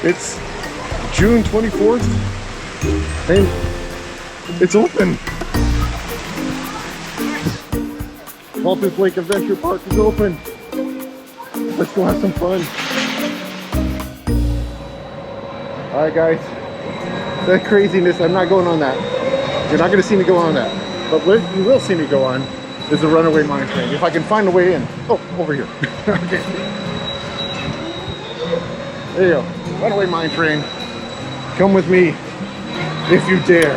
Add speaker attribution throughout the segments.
Speaker 1: It's June 24th and it's open. Cultus Lake Adventure Park is open. Let's go have some fun. Alright guys, that craziness, I'm not going on that. You're not going to see me go on that. But what you will see me go on is the Runaway Mine Train. If I can find a way in. Oh, over here. Okay. There you go. Runaway Mine Train. Come with me if you dare.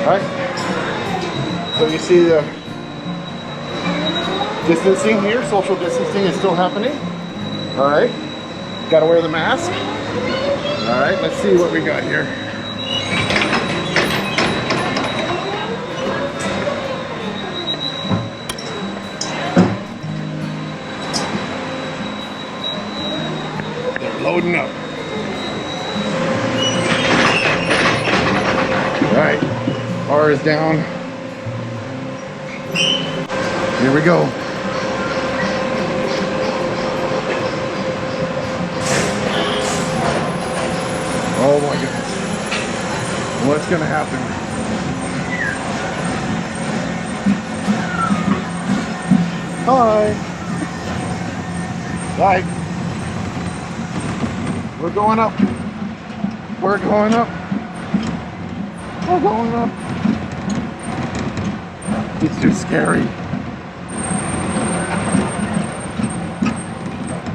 Speaker 1: Alright? So you see the distancing here, social distancing is still happening. Alright. Gotta wear the mask. Alright, let's see what we got here. They're loading up. Alright, R is down. Here we go. Oh my goodness. What's gonna happen? Hi. Hi. We're going up. We're going up. We're going up. It's too scary.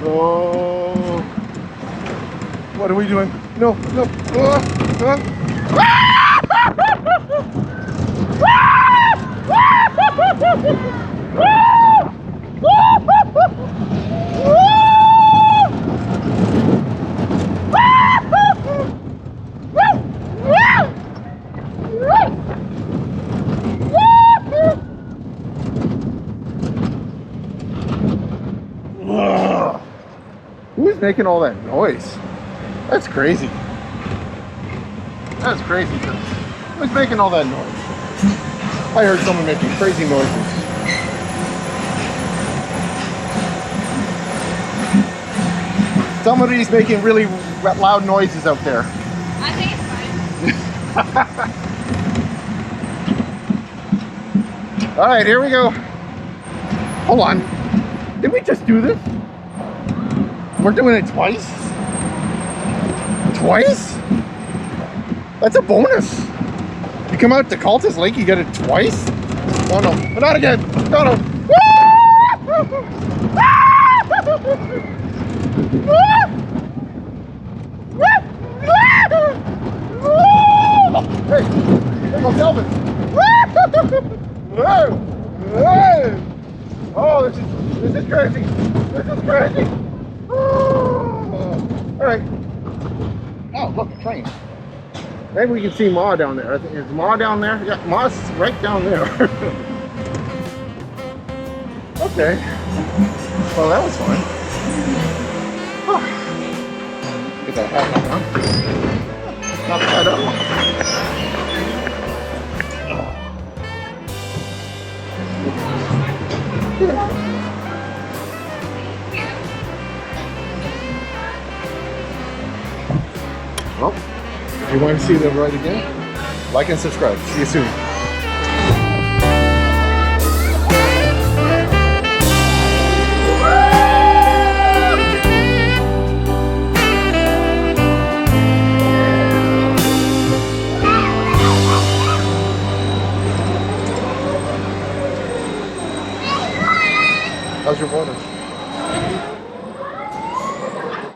Speaker 1: Oh. What are we doing? No, no. Who's making all that noise? That's crazy. That's crazy. Who's making all that noise? I heard someone making crazy noises. Somebody's making really loud noises out there.
Speaker 2: I think it's fine.
Speaker 1: All right, here we go. Hold on. Did we just do this? We're doing it twice? Twice? That's a bonus. You come out to Cultus Lake, you get it twice? Oh no, not again. No, no. Hey, there goes Elvis. Oh, this is crazy. This is crazy. All right. Oh, look, a train. Maybe we can see Ma down there. Is Ma down there? Yeah, Ma's right down there. Okay. Well, that was fun. Get that hat back on. Not bad at all. Well, if you want to see the ride again, like and subscribe. See you soon. How's your water?